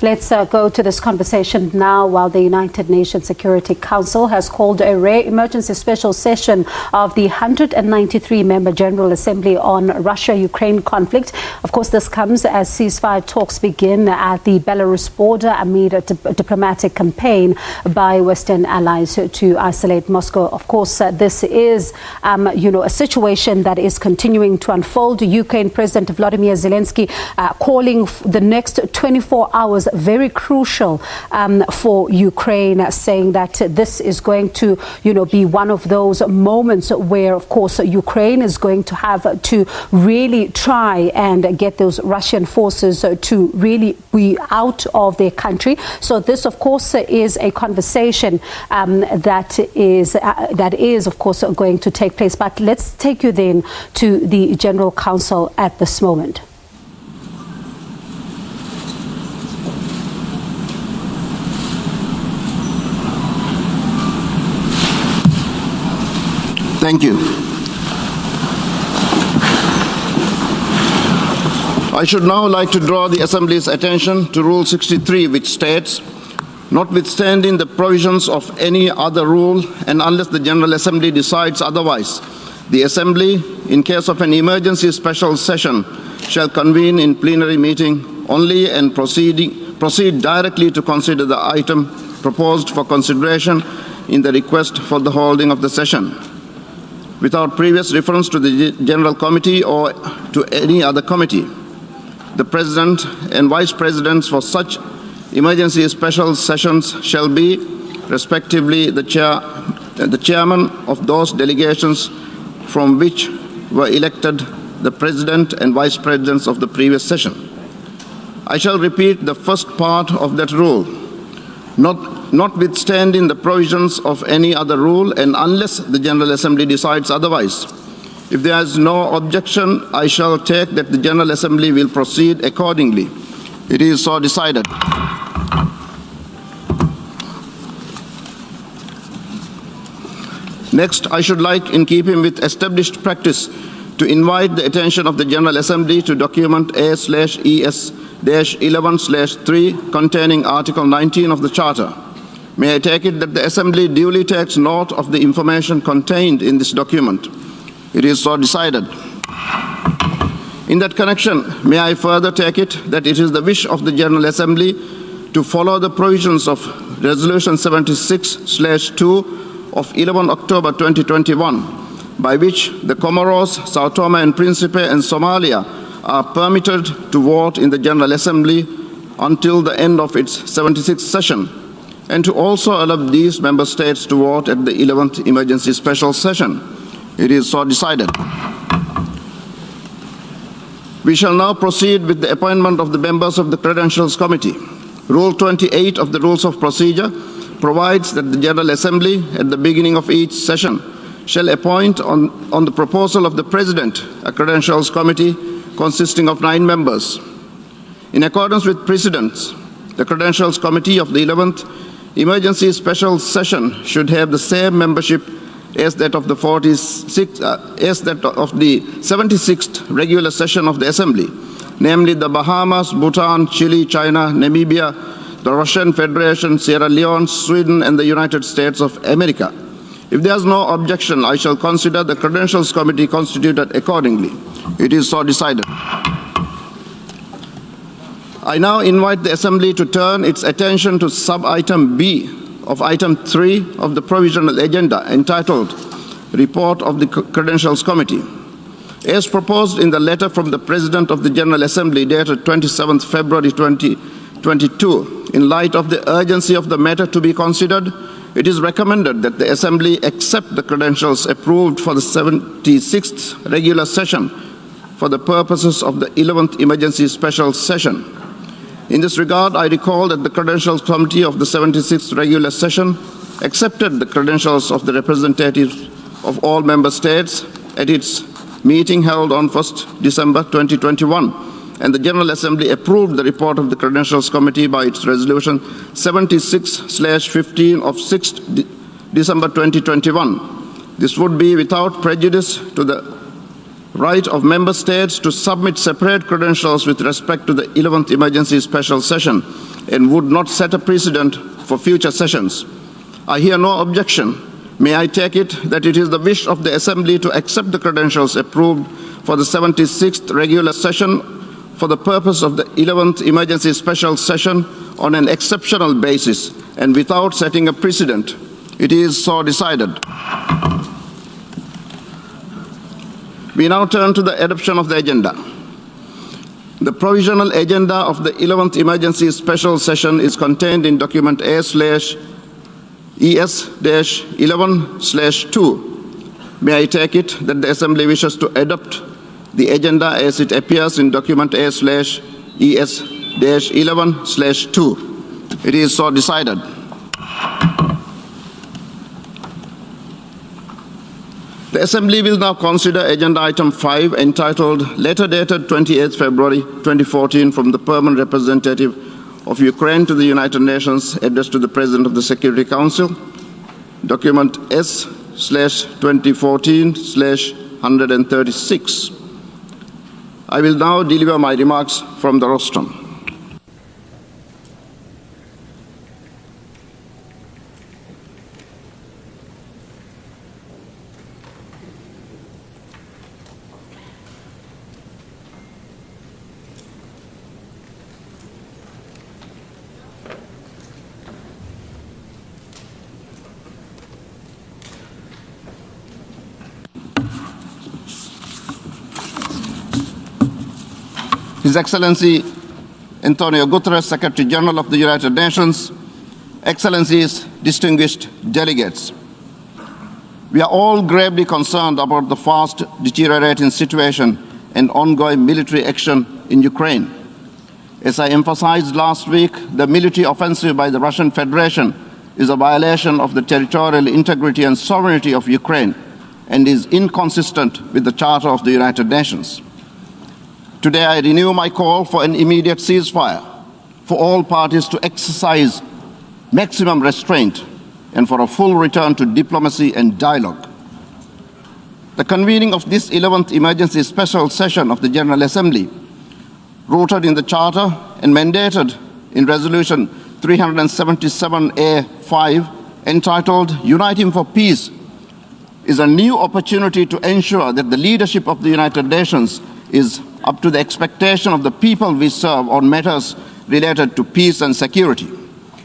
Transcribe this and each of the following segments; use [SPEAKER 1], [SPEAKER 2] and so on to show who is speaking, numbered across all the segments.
[SPEAKER 1] Let's go to this conversation now. While the United Nations Security Council has called a rare emergency special session of the 193-member General Assembly on Russia-Ukraine conflict. Of course, this comes as ceasefire talks begin at the Belarus border amid a diplomatic campaign by Western allies to isolate Moscow. Of course, this is, a situation that is continuing to unfold. Ukraine President Volodymyr Zelensky calling the next 24 hours very crucial for Ukraine, saying that this is going to, be one of those moments where, of course, Ukraine is going to have to really try and get those Russian forces to really be out of their country. So this, of course, is a conversation that is, of course, going to take place. But let's take you then to the General Council at this moment.
[SPEAKER 2] Thank you. I should now like to draw the Assembly's attention to Rule 63, which states, notwithstanding the provisions of any other rule and unless the General Assembly decides otherwise, the Assembly, in case of an emergency special session, shall convene in plenary meeting only and proceed directly to consider the item proposed for consideration in the request for the holding of the session, without previous reference to the General Committee or to any other committee. The President and Vice Presidents for such emergency special sessions shall be, respectively, the Chairman of those delegations from which were elected the President and Vice Presidents of the previous session. I shall repeat the first part of that rule. Notwithstanding the provisions of any other rule and unless the General Assembly decides otherwise. If there is no objection, I shall take that the General Assembly will proceed accordingly. It is so decided. Next, I should like, in keeping with established practice, to invite the attention of the General Assembly to document A/ES-11/3 containing Article 19 of the Charter. May I take it that the Assembly duly takes note of the information contained in this document? It is so decided. In that connection, may I further take it that it is the wish of the General Assembly to follow the provisions of Resolution 76/2 of 11 October 2021, by which the Comoros, Sao Tome and Principe and Somalia are permitted to vote in the General Assembly until the end of its 76th session, and to also allow these member states to vote at the 11th emergency special session. It is so decided. We shall now proceed with the appointment of the members of the Credentials Committee. Rule 28 of the Rules of Procedure provides that the General Assembly, at the beginning of each session, shall appoint on the proposal of the President a Credentials Committee consisting of 9 members. In accordance with precedents, the Credentials Committee of the 11th Emergency Special Session should have the same membership as that of the 76th regular session of the Assembly, namely the Bahamas, Bhutan, Chile, China, Namibia, the Russian Federation, Sierra Leone, Sweden, and the United States of America. If there is no objection, I shall consider the Credentials Committee constituted accordingly. It is so decided. I now invite the Assembly to turn its attention to sub-item B of item 3 of the provisional agenda, entitled Report of the Credentials Committee. As proposed in the letter from the President of the General Assembly dated 27th February 2022, in light of the urgency of the matter to be considered, it is recommended that the Assembly accept the credentials approved for the 76th regular session for the purposes of the 11th emergency special session. In this regard, I recall that the Credentials Committee of the 76th regular session accepted the credentials of the representatives of all member states at its meeting held on 1st December 2021, and the General Assembly approved the report of the Credentials Committee by its resolution 76/15 of 6th December 2021. This would be without prejudice to the right of member states to submit separate credentials with respect to the 11th emergency special session, and would not set a precedent for future sessions. I hear no objection. May I take it that it is the wish of the Assembly to accept the credentials approved for the 76th regular session for the purpose of the 11th emergency special session on an exceptional basis and without setting a precedent. It is so decided. We now turn to the adoption of the agenda. The provisional agenda of the 11th emergency special session is contained in document A/ES-11/2. May I take it that the Assembly wishes to adopt the agenda as it appears in document A/ES-11/2. It is so decided. The Assembly will now consider agenda item 5, entitled Letter dated 28 February 2014 from the Permanent Representative of Ukraine to the United Nations, addressed to the President of the Security Council, document S/2014/136. I will now deliver my remarks from the rostrum. His Excellency Antonio Guterres, Secretary General of the United Nations, Excellencies, distinguished delegates. We are all gravely concerned about the fast deteriorating situation and ongoing military action in Ukraine. As I emphasized last week, the military offensive by the Russian Federation is a violation of the territorial integrity and sovereignty of Ukraine and is inconsistent with the Charter of the United Nations. Today, I renew my call for an immediate ceasefire, for all parties to exercise maximum restraint, and for a full return to diplomacy and dialogue. The convening of this 11th emergency special session of the General Assembly, rooted in the Charter and mandated in Resolution 377A5, entitled Uniting for Peace, is a new opportunity to ensure that the leadership of the United Nations is up to the expectation of the people we serve on matters related to peace and security.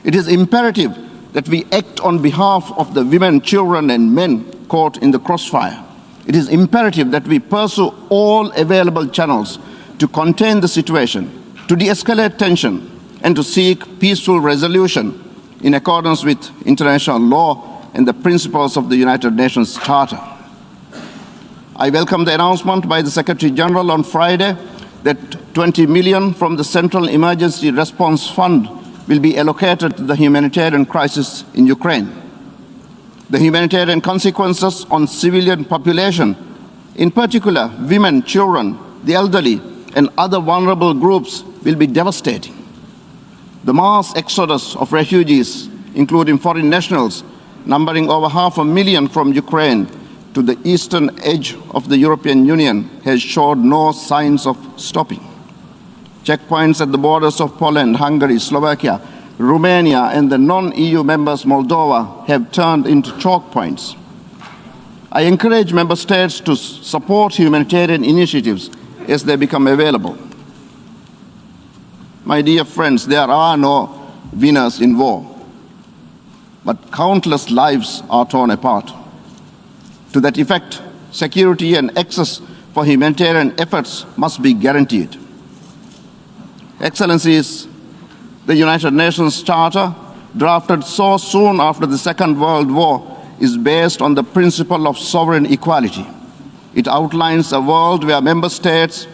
[SPEAKER 2] It is imperative that we act on behalf of the women, children, and men caught in the crossfire. It is imperative that we pursue all available channels to contain the situation, to de-escalate tension, and to seek peaceful resolution in accordance with international law and the principles of the United Nations Charter. I welcome the announcement by the Secretary General on Friday that 20 million from the Central Emergency Response Fund will be allocated to the humanitarian crisis in Ukraine. The humanitarian consequences on civilian population, in particular women, children, the elderly, and other vulnerable groups, will be devastating. The mass exodus of refugees, including foreign nationals, numbering over 500,000 from Ukraine to the eastern edge of the European Union, has showed no signs of stopping. Checkpoints at the borders of Poland, Hungary, Slovakia, Romania, and the non-EU members Moldova have turned into choke points. I encourage member states to support humanitarian initiatives as they become available. My dear friends, there are no winners in war, but countless lives are torn apart. To that effect, security and access for humanitarian efforts must be guaranteed. Excellencies, the United Nations Charter, drafted so soon after the Second World War, is based on the principle of sovereign equality. It outlines a world where member states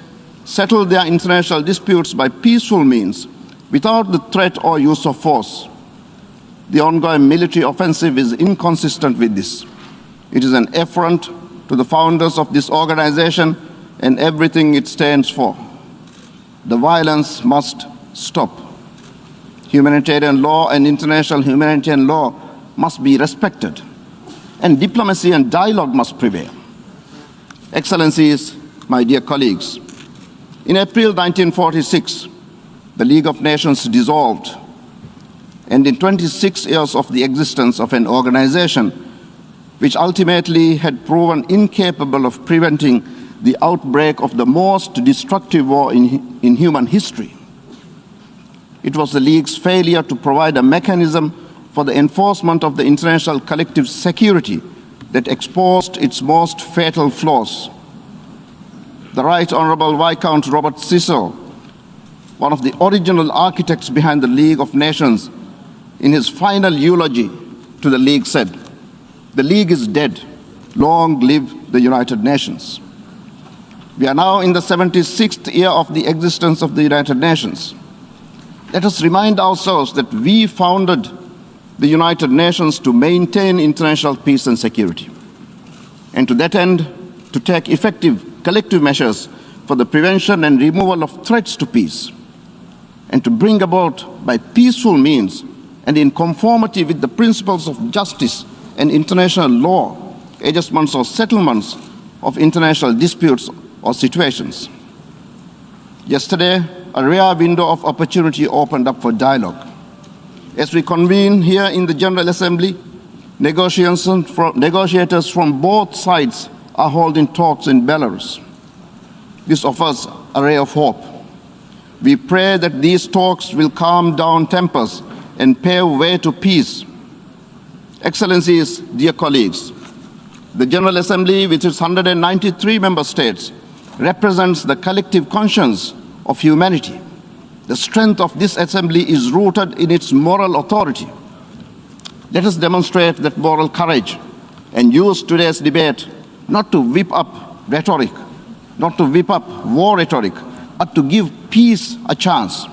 [SPEAKER 2] settle their international disputes by peaceful means, without the threat or use of force. The ongoing military offensive is inconsistent with this. It is an affront to the founders of this organization and everything it stands for. The violence must stop. Humanitarian law and international humanitarian law must be respected, and diplomacy and dialogue must prevail. Excellencies, my dear colleagues, in April 1946, the League of Nations dissolved and in 26 years of the existence of an organization which ultimately had proven incapable of preventing the outbreak of the most destructive war in human history. It was the League's failure to provide a mechanism for the enforcement of the international collective security that exposed its most fatal flaws. The Right Honourable Viscount Robert Cecil, one of the original architects behind the League of Nations, in his final eulogy to the League said, "The League is dead. Long live the United Nations." We are now in the 76th year of the existence of the United Nations. Let us remind ourselves that we founded the United Nations to maintain international peace and security, and to that end, to take effective collective measures for the prevention and removal of threats to peace, and to bring about by peaceful means and in conformity with the principles of justice and international law, adjustments or settlements of international disputes or situations. Yesterday, a rare window of opportunity opened up for dialogue. As we convene here in the General Assembly, negotiators from both sides are holding talks in Belarus. This offers a ray of hope. We pray that these talks will calm down tempers and pave way to peace. Excellencies, dear colleagues, the General Assembly, with its 193 member states, represents the collective conscience of humanity. The strength of this assembly is rooted in its moral authority. Let us demonstrate that moral courage and use today's debate not to whip up rhetoric, not to whip up war rhetoric, but to give peace a chance.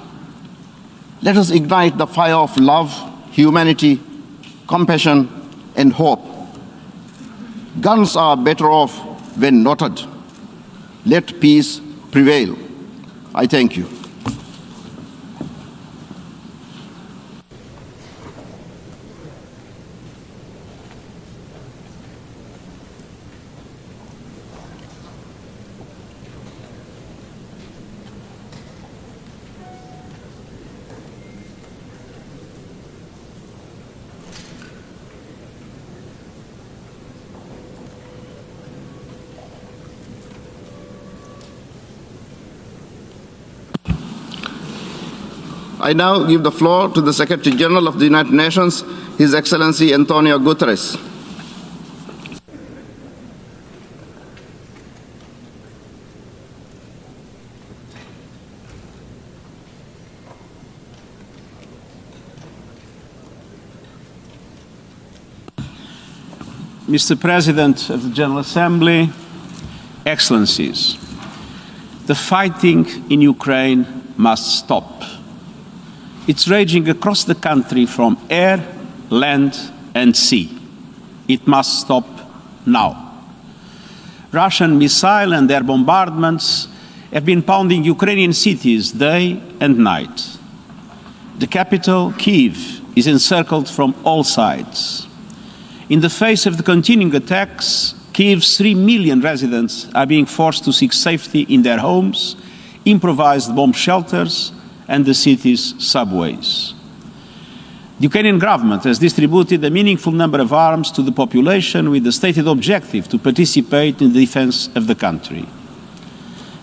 [SPEAKER 2] Let us ignite the fire of love, humanity, compassion, and hope. Guns are better off when knotted. Let peace prevail. I thank you. I now give the floor to the Secretary General of the United Nations, His Excellency Antonio Guterres.
[SPEAKER 3] Mr. President of the General Assembly, Excellencies, the fighting in Ukraine must stop. It's raging across the country from air, land, and sea. It must stop now. Russian missile and air bombardments have been pounding Ukrainian cities day and night. The capital, Kyiv, is encircled from all sides. In the face of the continuing attacks, Kyiv's 3 million residents are being forced to seek safety in their homes, improvised bomb shelters, and the city's subways. The Ukrainian government has distributed a meaningful number of arms to the population with the stated objective to participate in the defense of the country.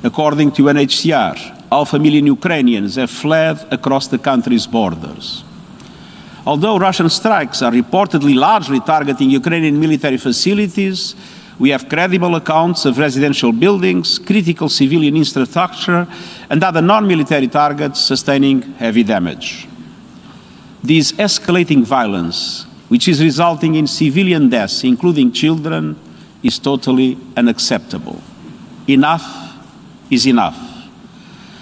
[SPEAKER 3] According to UNHCR, 500,000 Ukrainians have fled across the country's borders. Although Russian strikes are reportedly largely targeting Ukrainian military facilities, we have credible accounts of residential buildings, critical civilian infrastructure, and other non-military targets sustaining heavy damage. This escalating violence, which is resulting in civilian deaths, including children, is totally unacceptable. Enough is enough.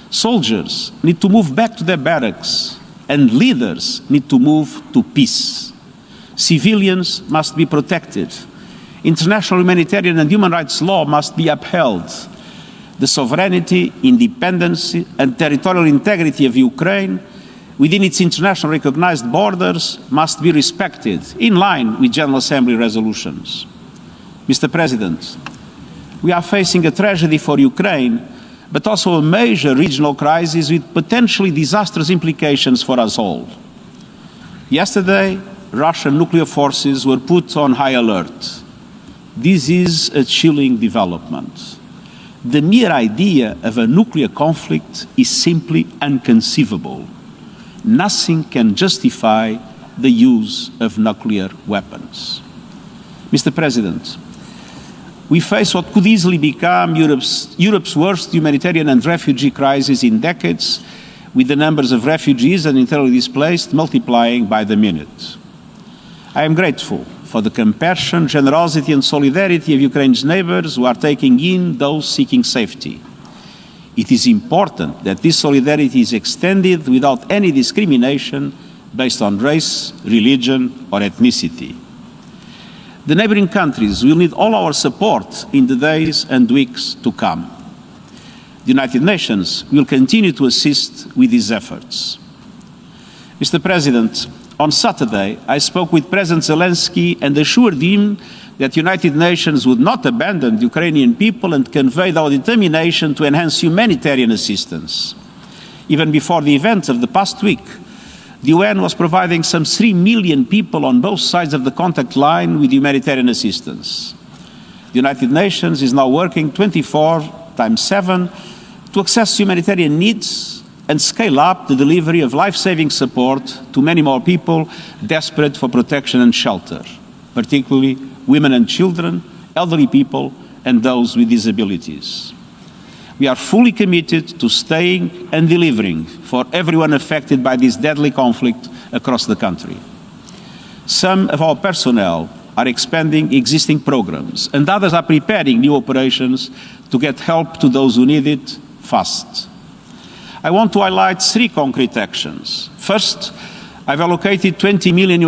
[SPEAKER 3] Soldiers need to move back to their barracks, and leaders need to move to peace. Civilians must be protected. International humanitarian and human rights law must be upheld. The sovereignty, independence, and territorial integrity of Ukraine within its internationally recognized borders must be respected, in line with General Assembly resolutions. Mr. President, we are facing a tragedy for Ukraine, but also a major regional crisis with potentially disastrous implications for us all. Yesterday, Russian nuclear forces were put on high alert. This is a chilling development. The mere idea of a nuclear conflict is simply inconceivable. Nothing can justify the use of nuclear weapons. Mr. President, we face what could easily become Europe's worst humanitarian and refugee crisis in decades, with the numbers of refugees and internally displaced multiplying by the minute. I am grateful for the compassion, generosity and solidarity of Ukraine's neighbors who are taking in those seeking safety. It is important that this solidarity is extended without any discrimination based on race, religion or ethnicity. The neighboring countries will need all our support in the days and weeks to come. The United Nations will continue to assist with these efforts. Mr. President, on Saturday, I spoke with President Zelensky and assured him that the United Nations would not abandon the Ukrainian people and conveyed our determination to enhance humanitarian assistance. Even before the events of the past week, the UN was providing some 3 million people on both sides of the contact line with humanitarian assistance. The United Nations is now working 24/7 to access humanitarian needs and scale up the delivery of life-saving support to many more people desperate for protection and shelter, particularly women and children, elderly people, and those with disabilities. We are fully committed to staying and delivering for everyone affected by this deadly conflict across the country. Some of our personnel are expanding existing programs, and others are preparing new operations to get help to those who need it fast. I want to highlight 3 concrete actions. First, I've allocated $20 million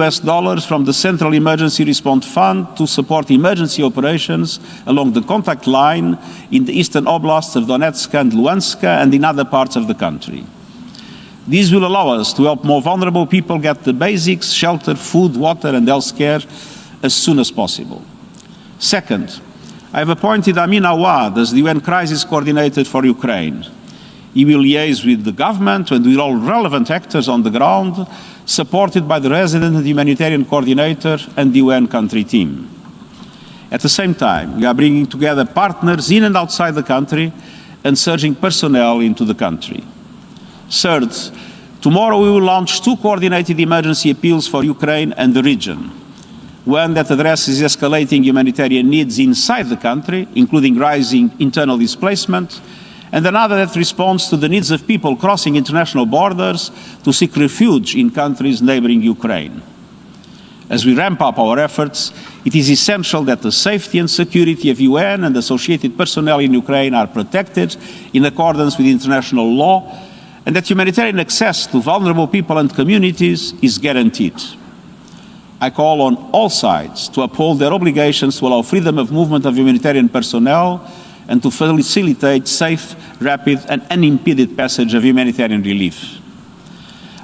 [SPEAKER 3] from the Central Emergency Response Fund to support emergency operations along the contact line in the eastern oblasts of Donetsk and Luhansk and in other parts of the country. These will allow us to help more vulnerable people get the basics, shelter, food, water and health care as soon as possible. Second, I've appointed Amin Awad as the UN Crisis Coordinator for Ukraine. He will liaise with the government and with all relevant actors on the ground, supported by the resident and humanitarian coordinator and the UN country team. At the same time, we are bringing together partners in and outside the country and surging personnel into the country. Third, tomorrow we will launch 2 coordinated emergency appeals for Ukraine and the region. One that addresses escalating humanitarian needs inside the country, including rising internal displacement, and another that responds to the needs of people crossing international borders to seek refuge in countries neighboring Ukraine. As we ramp up our efforts, it is essential that the safety and security of UN and associated personnel in Ukraine are protected in accordance with international law, and that humanitarian access to vulnerable people and communities is guaranteed. I call on all sides to uphold their obligations to allow freedom of movement of humanitarian personnel and to facilitate safe, rapid and unimpeded passage of humanitarian relief.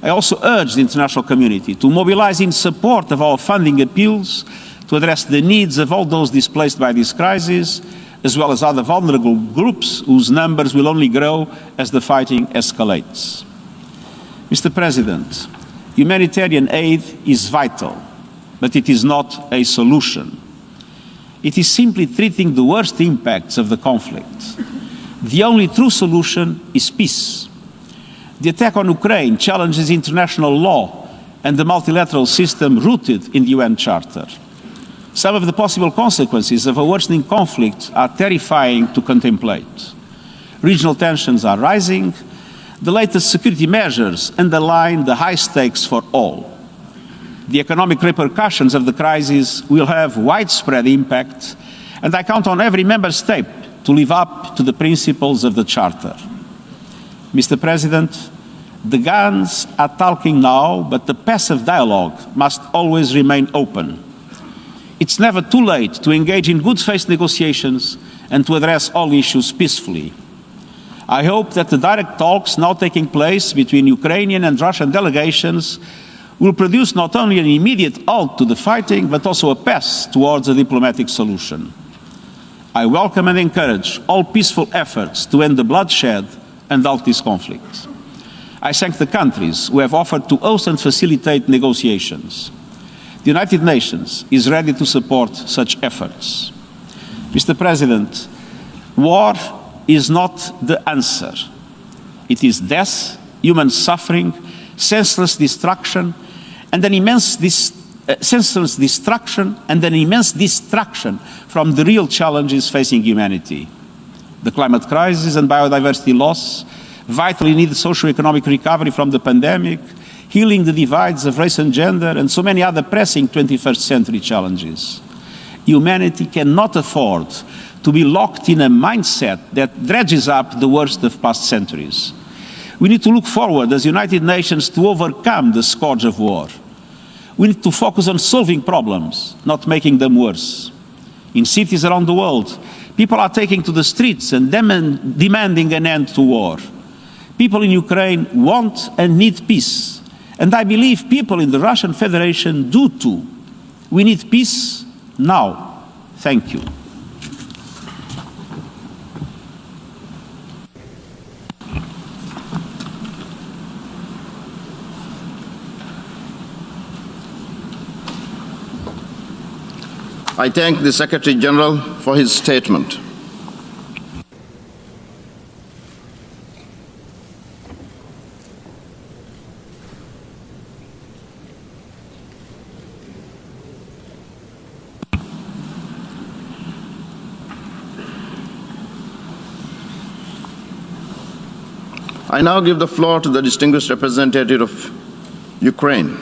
[SPEAKER 3] I also urge the international community to mobilize in support of our funding appeals to address the needs of all those displaced by this crisis, as well as other vulnerable groups whose numbers will only grow as the fighting escalates. Mr. President, humanitarian aid is vital, but it is not a solution. It is simply treating the worst impacts of the conflict. The only true solution is peace. The attack on Ukraine challenges international law and the multilateral system rooted in the UN Charter. Some of the possible consequences of a worsening conflict are terrifying to contemplate. Regional tensions are rising. The latest security measures underline the high stakes for all. The economic repercussions of the crisis will have widespread impact, and I count on every member state to live up to the principles of the Charter. Mr. President, the guns are talking now, but the path of dialogue must always remain open. It's never too late to engage in good faith negotiations and to address all issues peacefully. I hope that the direct talks now taking place between Ukrainian and Russian delegations will produce not only an immediate halt to the fighting, but also a path towards a diplomatic solution. I welcome and encourage all peaceful efforts to end the bloodshed and halt this conflict. I thank the countries who have offered to host and facilitate negotiations. The United Nations is ready to support such efforts. Mr. President, war is not the answer. It is death, human suffering, senseless destruction, and an immense distraction from the real challenges facing humanity. The climate crisis and biodiversity loss, vitally needed socio-economic recovery from the pandemic, healing the divides of race and gender, and so many other pressing 21st century challenges. Humanity cannot afford to be locked in a mindset that dredges up the worst of past centuries. We need to look forward as United Nations to overcome the scourge of war. We need to focus on solving problems, not making them worse. In cities around the world, people are taking to the streets and demanding an end to war. People in Ukraine want and need peace. And I believe people in the Russian Federation do too. We need peace now. Thank you.
[SPEAKER 2] I thank the Secretary General for his statement. I now give the floor to the distinguished representative of Ukraine.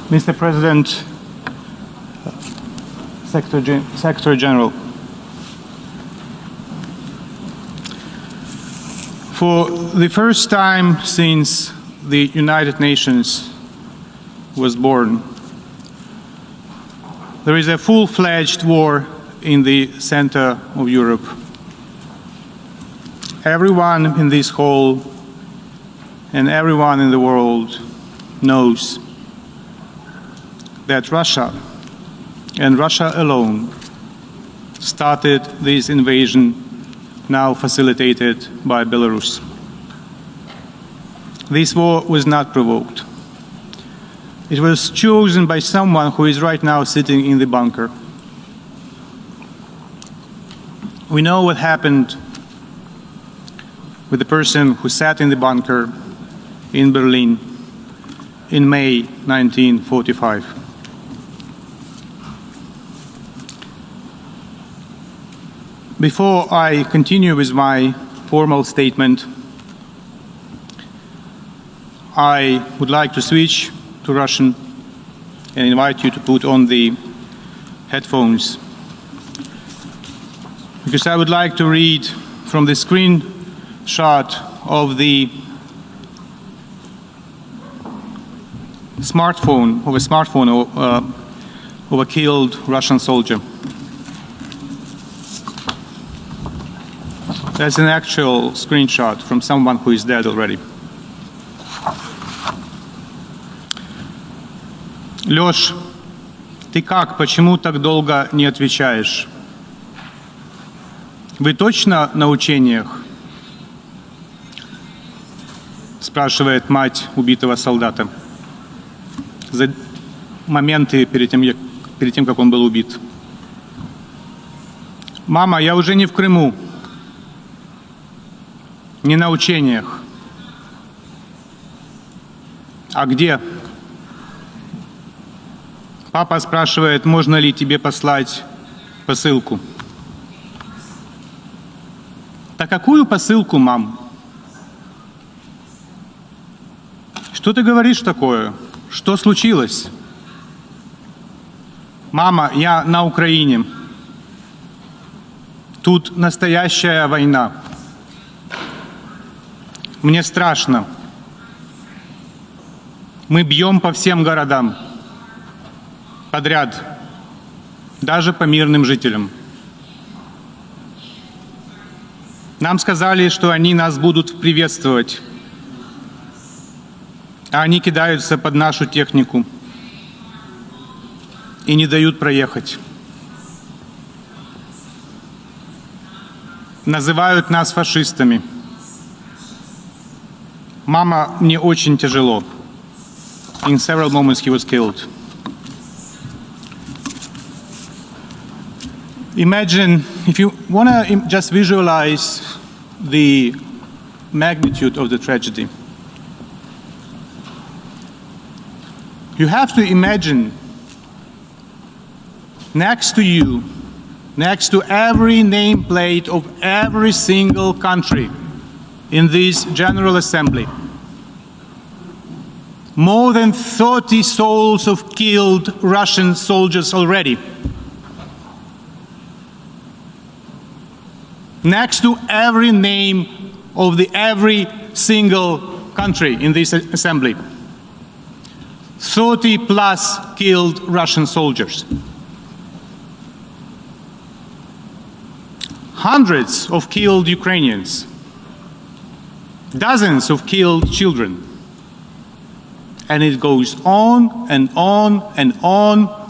[SPEAKER 4] Mr. President, Secretary General, for the first time since the United Nations was born, there is a full-fledged war in the center of Europe. Everyone in this hall and everyone in the world knows that Russia, and Russia alone, started this invasion now facilitated by Belarus. This war was not provoked. It was chosen by someone who is right now sitting in the bunker. We know what happened with the person who sat in the bunker in Berlin in May 1945. Before I continue with my formal statement, I would like to switch to Russian and invite you to put on the headphones, because I would like to read from the screenshot of the smartphone of a killed Russian soldier. That's an actual screenshot from someone who is dead already. Лёш, ты как? Почему так долго не отвечаешь? Вы точно на учениях? Спрашивает мать убитого солдата. За моменты перед тем, как он был убит. Мама, я уже не в Крыму. Не на учениях. А где? Папа спрашивает, можно ли тебе послать посылку. Да какую посылку, мам? Что ты говоришь такое? Что случилось? Мама, я на Украине. Тут настоящая война. Мне страшно. Мы бьем по всем городам подряд, даже по мирным жителям. Нам сказали, что они нас будут приветствовать, а они кидаются под нашу технику и не дают проехать. Называют нас фашистами. Мама, мне очень тяжело. In several moments he was killed. Imagine, if you want to just visualize the magnitude of the tragedy, you have to imagine next to you, next to every nameplate of every single country in this General Assembly, more than 30 souls of killed Russian soldiers already. Next to every name of every single country in this assembly. 30 plus killed Russian soldiers. Hundreds of killed Ukrainians. Dozens of killed children. And it goes on and on and on.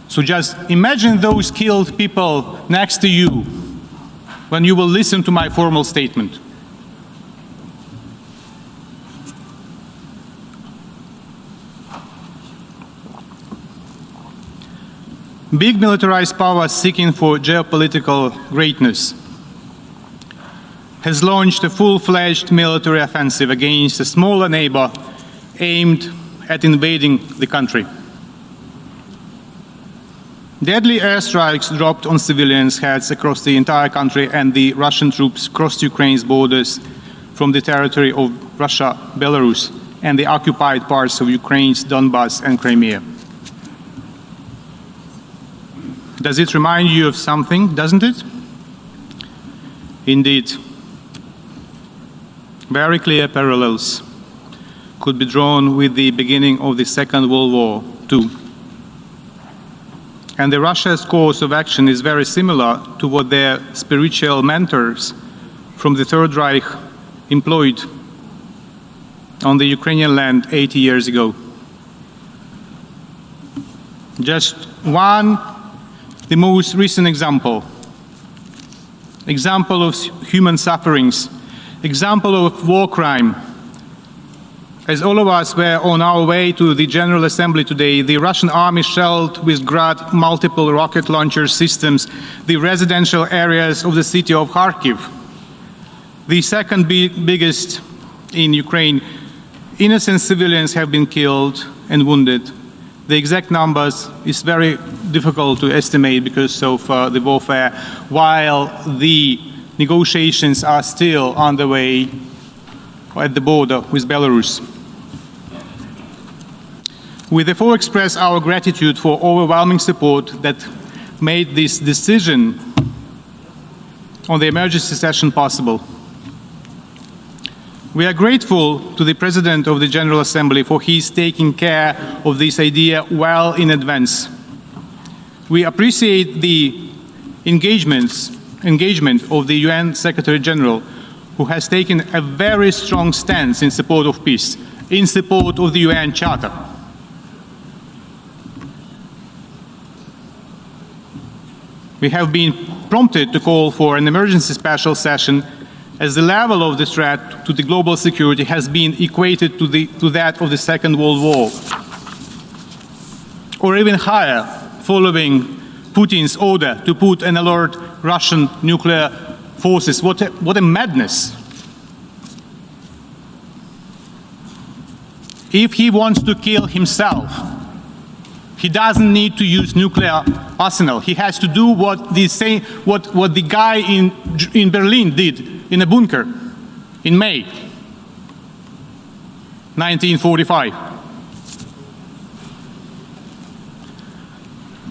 [SPEAKER 4] So just imagine those killed people next to you when you will listen to my formal statement. Big militarized power seeking for geopolitical greatness has launched a full-fledged military offensive against a smaller neighbor aimed at invading the country. Deadly airstrikes dropped on civilians' heads across the entire country, and the Russian troops crossed Ukraine's borders from the territory of Russia, Belarus, and the occupied parts of Ukraine's Donbas and Crimea. Does it remind you of something, doesn't it? Indeed. Very clear parallels could be drawn with the beginning of the Second World War, too. And Russia's course of action is very similar to what their spiritual mentors from the Third Reich employed on the Ukrainian land 80 years ago. Just one, the most recent example of human sufferings, example of war crime. As all of us were on our way to the General Assembly today, the Russian army shelled with Grad multiple rocket launcher systems the residential areas of the city of Kharkiv, the second biggest in Ukraine. Innocent civilians have been killed and wounded. The exact numbers is very difficult to estimate because of the warfare, while the negotiations are still underway at the border with Belarus. We therefore express our gratitude for overwhelming support that made this decision on the emergency session possible. We are grateful to the President of the General Assembly for his taking care of this idea well in advance. We appreciate the engagement of the UN Secretary General, who has taken a very strong stance in support of peace, in support of the UN Charter. We have been prompted to call for an emergency special session as the level of the threat to the global security has been equated to that of the Second World War, or even higher, following Putin's order to put and alert Russian nuclear forces. What a madness. If he wants to kill himself, he doesn't need to use nuclear arsenal. He has to do what the guy in Berlin did in a bunker in May 1945.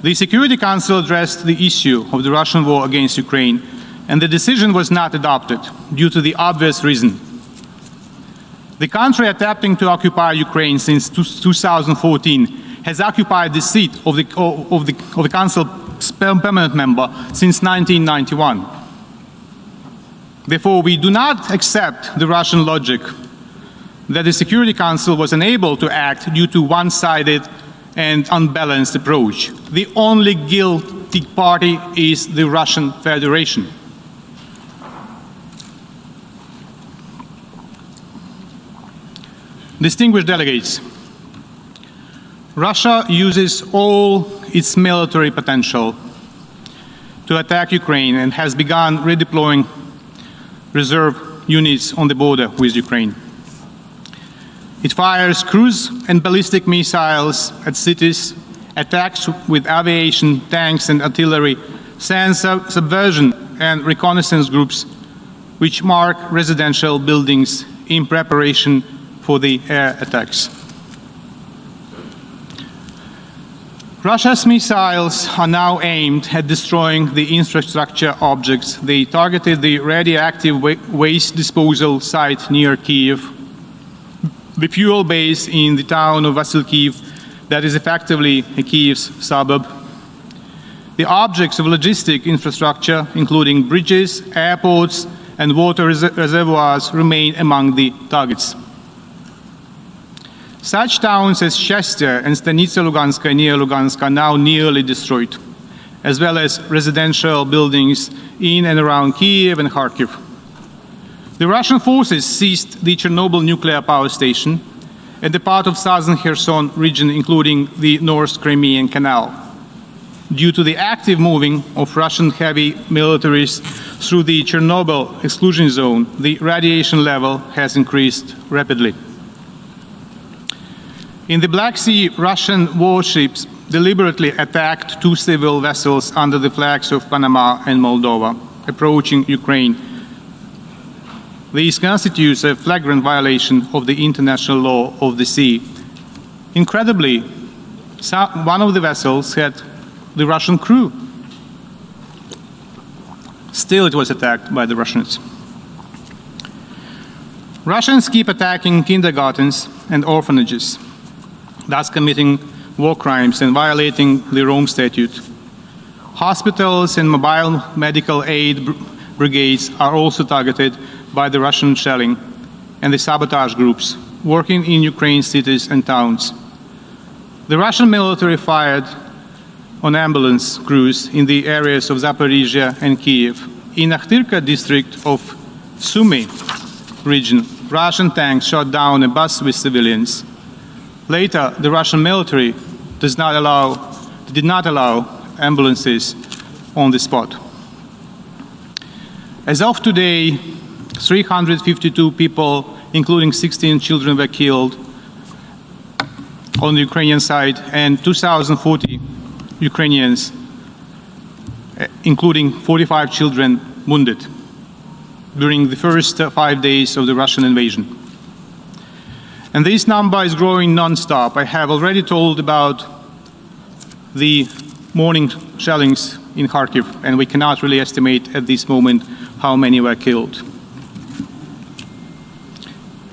[SPEAKER 4] The Security Council addressed the issue of the Russian war against Ukraine and the decision was not adopted due to the obvious reason. The country attempting to occupy Ukraine since 2014 has occupied the seat of the Council permanent member since 1991. Therefore, we do not accept the Russian logic that the Security Council was unable to act due to one-sided and unbalanced approach. The only guilty party is the Russian Federation. Distinguished delegates, Russia uses all its military potential to attack Ukraine and has begun redeploying reserve units on the border with Ukraine. It fires cruise and ballistic missiles at cities, attacks with aviation, tanks and artillery, sends subversion and reconnaissance groups which mark residential buildings in preparation for the air attacks. Russia's missiles are now aimed at destroying the infrastructure objects. They targeted the radioactive waste disposal site near Kyiv, the fuel base in the town of Vasilkiv that is effectively a Kyiv's suburb. The objects of logistic infrastructure, including bridges, airports, and water reservoirs, remain among the targets. Such towns as Shastya and Stanitsa Luganska near Lugansk are now nearly destroyed, as well as residential buildings in and around Kyiv and Kharkiv. The Russian forces seized the Chernobyl nuclear power station and the part of southern Herison region, including the North Crimean Canal. Due to the active moving of Russian heavy militaries through the Chernobyl exclusion zone, the radiation level has increased rapidly. In the Black Sea, Russian warships deliberately attacked two civil vessels under the flags of Panama and Moldova, approaching Ukraine. This constitutes a flagrant violation of the international law of the sea. Incredibly, one of the vessels had the Russian crew. Still, it was attacked by the Russians. Russians keep attacking kindergartens and orphanages, thus committing war crimes and violating the Rome Statute. Hospitals and mobile medical aid brigades are also targeted by the Russian shelling and the sabotage groups working in Ukraine's cities and towns. The Russian military fired on ambulance crews in the areas of Zaporizhia and Kyiv. In Akhtirka district of Sumy region, Russian tanks shot down a bus with civilians. Later, the Russian military did not allow ambulances on the spot. As of today, 352 people, including 16 children, were killed on the Ukrainian side, and 2,040 Ukrainians, including 45 children, wounded during the first 5 days of the Russian invasion. And this number is growing non-stop. I have already told about the morning shellings in Kharkiv, and we cannot really estimate at this moment how many were killed.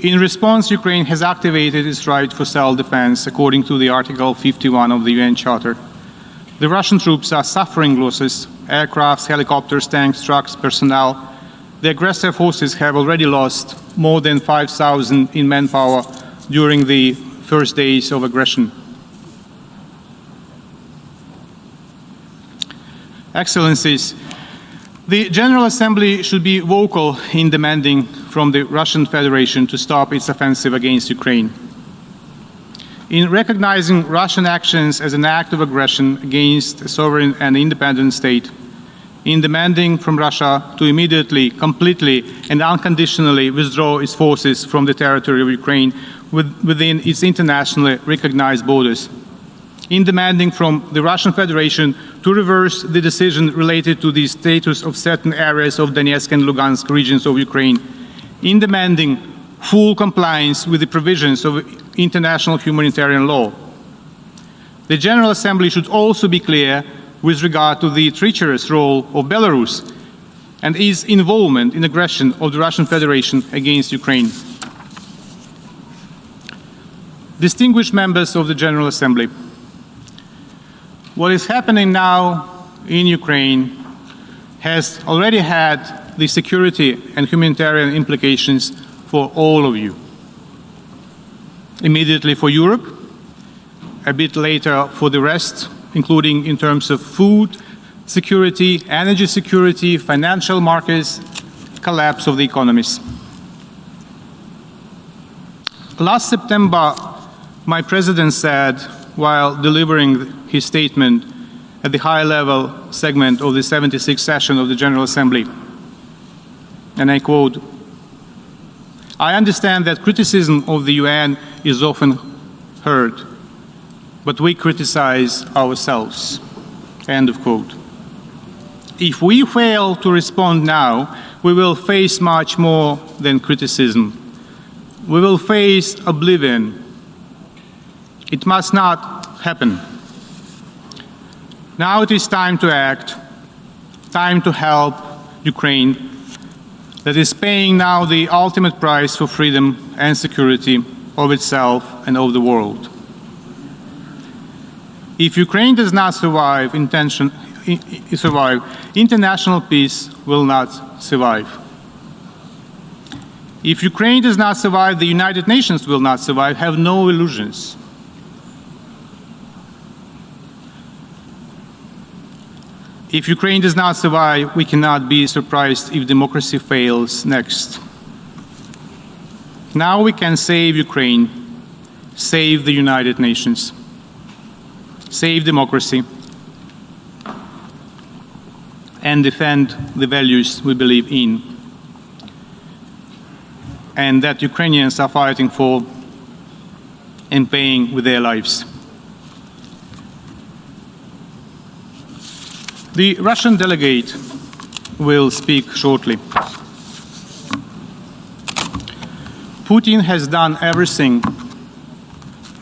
[SPEAKER 4] In response, Ukraine has activated its right for self-defense according to the Article 51 of the UN Charter. The Russian troops are suffering losses: aircrafts, helicopters, tanks, trucks, personnel. The aggressor forces have already lost more than 5,000 in manpower during the first days of aggression. Excellencies, the General Assembly should be vocal in demanding from the Russian Federation to stop its offensive against Ukraine. In recognizing Russian actions as an act of aggression against a sovereign and independent state, in demanding from Russia to immediately, completely, and unconditionally withdraw its forces from the territory of Ukraine within its internationally recognized borders, in demanding from the Russian Federation to reverse the decision related to the status of certain areas of Donetsk and Lugansk regions of Ukraine, in demanding full compliance with the provisions of international humanitarian law. The General Assembly should also be clear with regard to the treacherous role of Belarus and its involvement in aggression of the Russian Federation against Ukraine. Distinguished members of the General Assembly, what is happening now in Ukraine has already had the security and humanitarian implications for all of you. Immediately for Europe, a bit later for the rest, including in terms of food security, energy security, financial markets, collapse of the economies. Last September, my president said, while delivering his statement at the high-level segment of the 76th session of the General Assembly, and I quote, "I understand that criticism of the UN is often heard, but we criticize ourselves." End of quote. If we fail to respond now, we will face much more than criticism. We will face oblivion. It must not happen. Now it is time to act, time to help Ukraine, that is paying now the ultimate price for freedom and security of itself and of the world. If Ukraine does not survive, international peace will not survive. If Ukraine does not survive, the United Nations will not survive. Have no illusions. If Ukraine does not survive, we cannot be surprised if democracy fails next. Now we can save Ukraine, save the United Nations, save democracy, and defend the values we believe in and that Ukrainians are fighting for and paying with their lives. The Russian delegate will speak shortly. Putin has done everything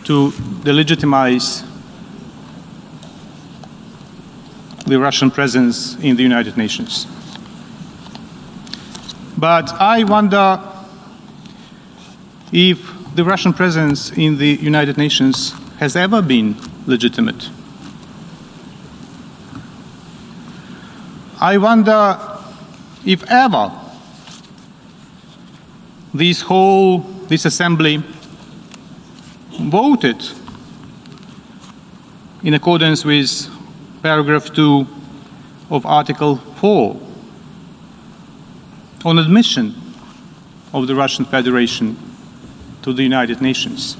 [SPEAKER 4] to delegitimize the Russian presence in the United Nations. But I wonder if the Russian presence in the United Nations has ever been legitimate. I wonder if ever this assembly voted in accordance with paragraph 2 of Article 4 on admission of the Russian Federation to the United Nations,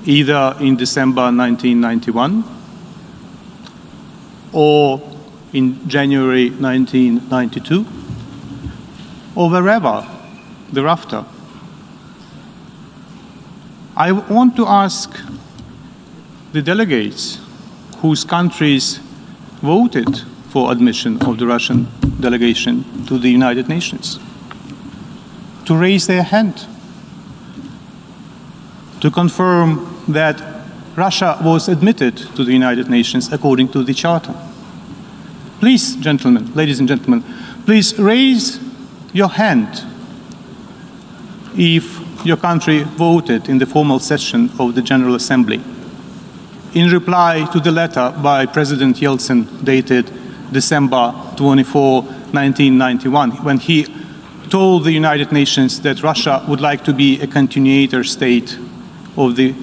[SPEAKER 4] either in December 1991 or in January 1992, or wherever thereafter. I want to ask the delegates whose countries voted for admission of the Russian delegation to the United Nations to raise their hand, to confirm that Russia was admitted to the United Nations according to the Charter. Please, gentlemen, ladies and gentlemen, please raise your hand if your country voted in the formal session of the General Assembly in reply to the letter by President Yeltsin dated December 24, 1991, when he told the United Nations that Russia would like to be a continuator state of the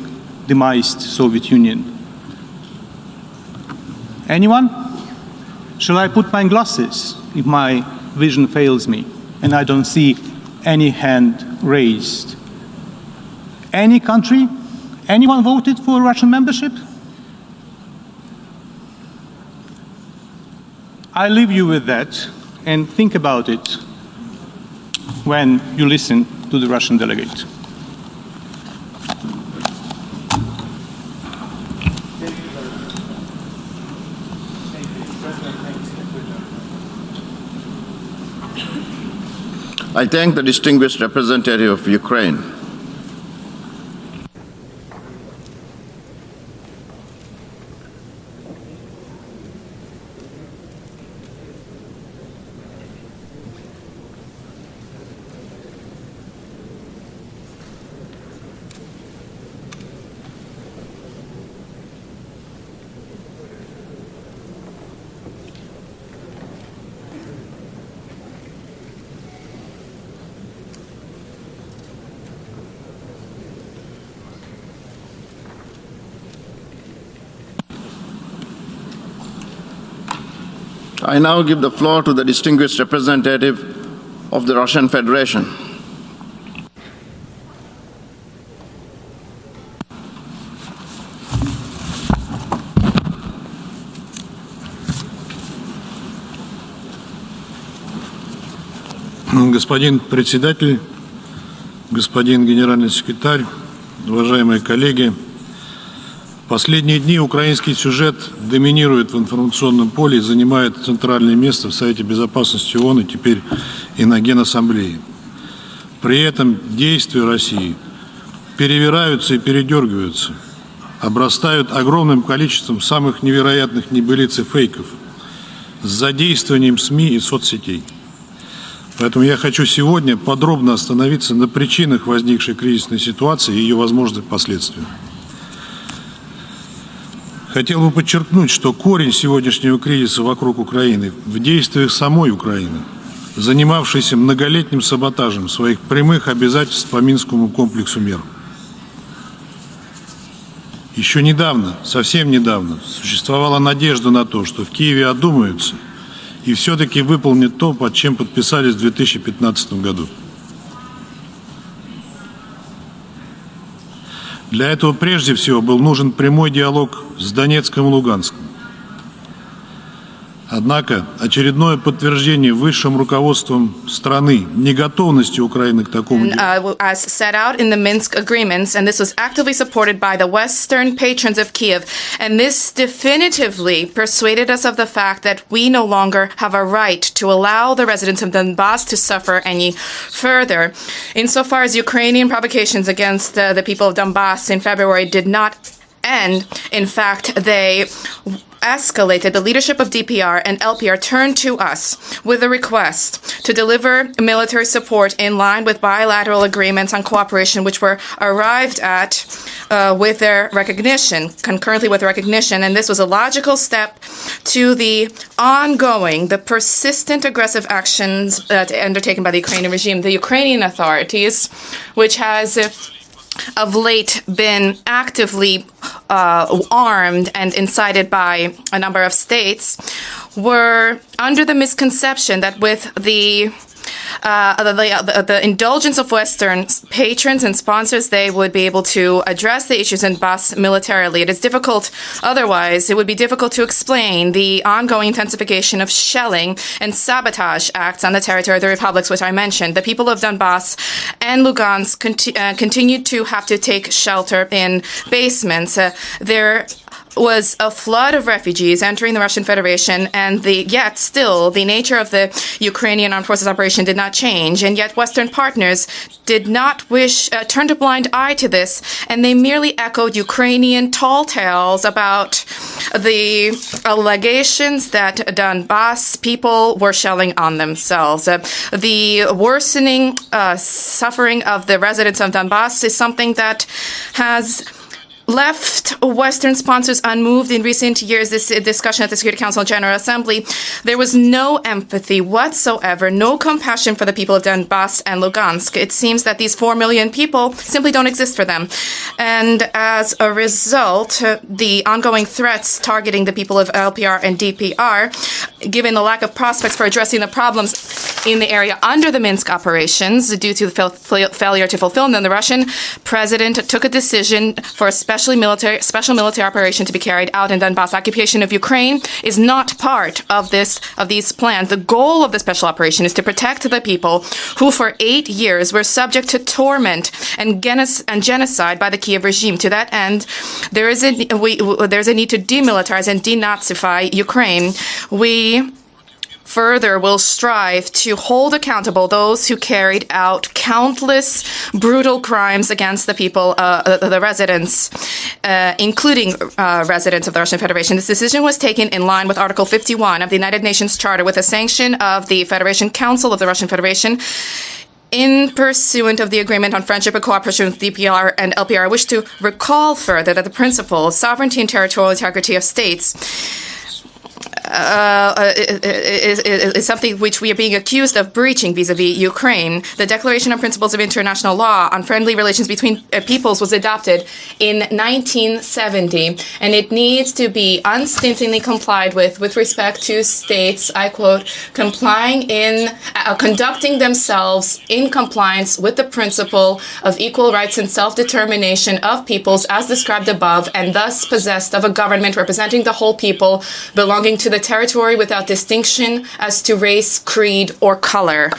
[SPEAKER 4] demised Soviet Union. Anyone? Shall I put my glasses if my vision fails me and I don't see any hand raised? Any country? Anyone voted for Russian membership? I leave you with that and think about it when you listen to the Russian delegate.
[SPEAKER 2] I thank the distinguished representative of Ukraine. I now give the floor to the distinguished representative of the Russian Federation.
[SPEAKER 5] Господин председатель, господин генеральный секретарь, уважаемые коллеги, в последние дни украинский сюжет доминирует в информационном поле и занимает центральное место в Совете Безопасности ООН и теперь и на Генассамблее. При этом действия России перевираются и передергиваются, обрастают огромным количеством самых невероятных небылиц и фейков с задействованием СМИ и соцсетей. Поэтому я хочу сегодня подробно остановиться на причинах возникшей кризисной ситуации и ее возможных последствиях. Хотел бы подчеркнуть, что корень сегодняшнего кризиса вокруг Украины в действиях самой Украины, занимавшейся многолетним саботажем своих прямых обязательств по Минскому комплексу мер. Еще недавно, совсем недавно, существовала надежда на то, что в Киеве одумаются и все-таки выполнят то, под чем подписались в 2015 году. Для этого прежде всего был нужен прямой диалог с Донецком и Луганском. Однако очередное подтверждение высшим руководством страны неготовности Украины к такому диалогу.
[SPEAKER 6] As set out in the Minsk agreements, and this was actively supported by the Western patrons of Kiev, and this definitively persuaded us of the fact that we no longer have a right to allow the residents of Donbass to suffer any further. Insofar as Ukrainian provocations against the people of Donbass in February did not end, in fact, they escalated. The leadership of DPR and LPR turned to us with a request to deliver military support in line with bilateral agreements on cooperation, which were arrived at with their recognition, concurrently with recognition. And this was a logical step to the persistent aggressive actions undertaken by the Ukrainian regime. The Ukrainian authorities, which has of late been actively armed and incited by a number of states, were under the misconception that with the indulgence of Western patrons and sponsors, they would be able to address the issues in Donbass militarily. It is difficult otherwise. It would be difficult to explain the ongoing intensification of shelling and sabotage acts on the territory of the republics, which I mentioned. The people of Donbass and Lugansk continued to have to take shelter in basements. There was a flood of refugees entering the Russian Federation, and yet still the nature of the Ukrainian armed forces operation did not change, and yet Western partners did not turned a blind eye to this, and they merely echoed Ukrainian tall tales about the allegations that Donbass people were shelling on themselves. The worsening suffering of the residents of Donbass is something that has left Western sponsors unmoved in recent years. This discussion at the Security Council and General Assembly, there was no empathy whatsoever, no compassion for the people of Donbass and Lugansk. It seems that these 4 million people simply don't exist for them. And as a result, the ongoing threats targeting the people of LPR and DPR, given the lack of prospects for addressing the problems in the area under the Minsk operations due to the failure to fulfill them, the Russian president took a decision for a special military operation to be carried out in Donbass. Occupation of Ukraine is not part of these plans. The goal of the special operation is to protect the people who for 8 years were subject to torment and genocide by the Kiev regime. To that end, there's a need to demilitarize and denazify Ukraine. We further will strive to hold accountable those who carried out countless brutal crimes against the people, the residents, including residents of the Russian Federation. This decision was taken in line with Article 51 of the United Nations Charter with the sanction of the Federation Council of the Russian Federation. In pursuant of the Agreement on Friendship and Cooperation with DPR and LPR, I wish to recall further that the principle of sovereignty and territorial integrity of states is something which we are being accused of breaching vis-a-vis Ukraine. The Declaration on Principles of International Law on Friendly Relations Between Peoples was adopted in 1970, and it needs to be unstintingly complied with respect to states, I quote, conducting themselves in compliance with the principle of equal rights and self-determination of peoples as described above, and thus possessed of a government representing the whole people, belonging to the territory without distinction as to race, creed, or color.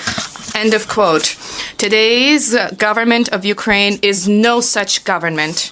[SPEAKER 6] End of quote. Today's government of Ukraine is no such government.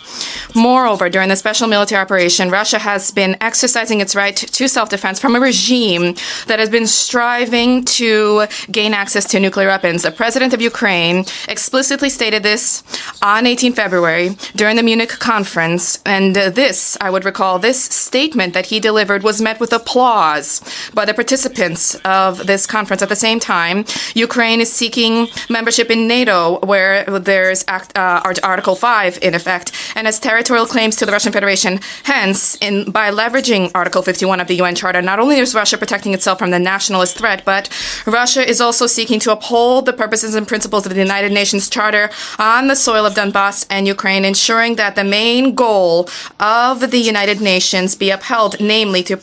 [SPEAKER 6] Moreover, during the special military operation, Russia has been exercising its right to self-defense from a regime that has been striving to gain access to nuclear weapons. The president of Ukraine explicitly stated this on 18 February during the Munich conference. And I would recall, this statement that he delivered was met with applause by the participants of this conference. At the same time, Ukraine is seeking membership in NATO, where there's Article 5 in effect, and has territorial claims to the Russian Federation. Hence, by leveraging Article 51 of the UN Charter, not only is Russia protecting itself from the nationalist threat, but Russia is also seeking to uphold the purposes and principles of the United Nations Charter on the soil of Donbass and Ukraine, ensuring that the main goal of the United Nations be upheld, namely to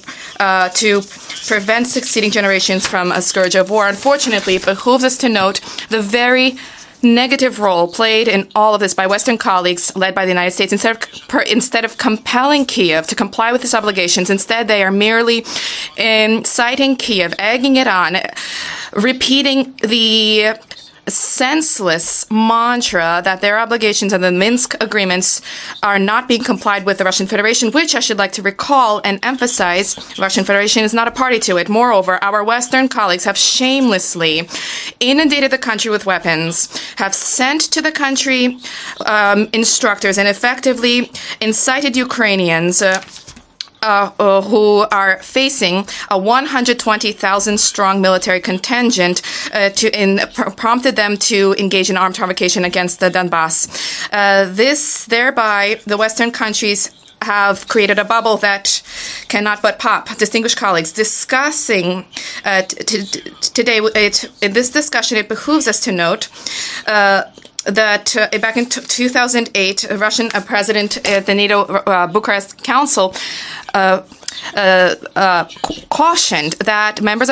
[SPEAKER 6] prevent succeeding generations from a scourge of war. Unfortunately, it behooves us to note the very negative role played in all of this by Western colleagues led by the United States. Instead of compelling Kiev to comply with its obligations, instead they are merely inciting Kiev, egging it on, repeating the senseless mantra that their obligations and the Minsk agreements are not being complied with the Russian Federation, which I should like to recall and emphasize, the Russian Federation is not a party to it. Moreover, our Western colleagues have shamelessly inundated the country with weapons, have sent to the country instructors, and effectively incited Ukrainians who are facing a 120,000 strong military contingent prompted them to engage in armed provocation against the Donbass. Thereby, the Western countries have created a bubble that cannot but pop. Distinguished colleagues, discussing today, in this discussion, it behooves us to note that back in 2008, a Russian president at the NATO Bucharest Council cautioned that members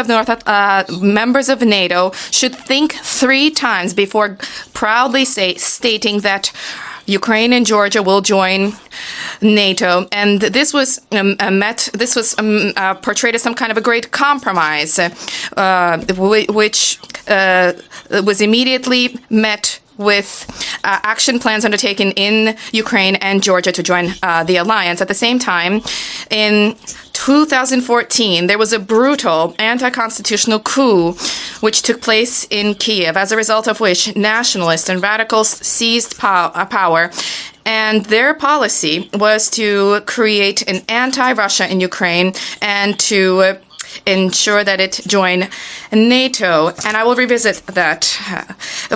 [SPEAKER 6] of NATO should think 3 times before proudly stating that Ukraine and Georgia will join NATO, and this was portrayed as some kind of a great compromise, which was immediately met with action plans undertaken in Ukraine and Georgia to join the alliance. At the same time, in 2014, there was a brutal anti-constitutional coup which took place in Kiev, as a result of which nationalists and radicals seized power. And their policy was to create an anti-Russia in Ukraine and to ensure that it join NATO. And I will revisit that.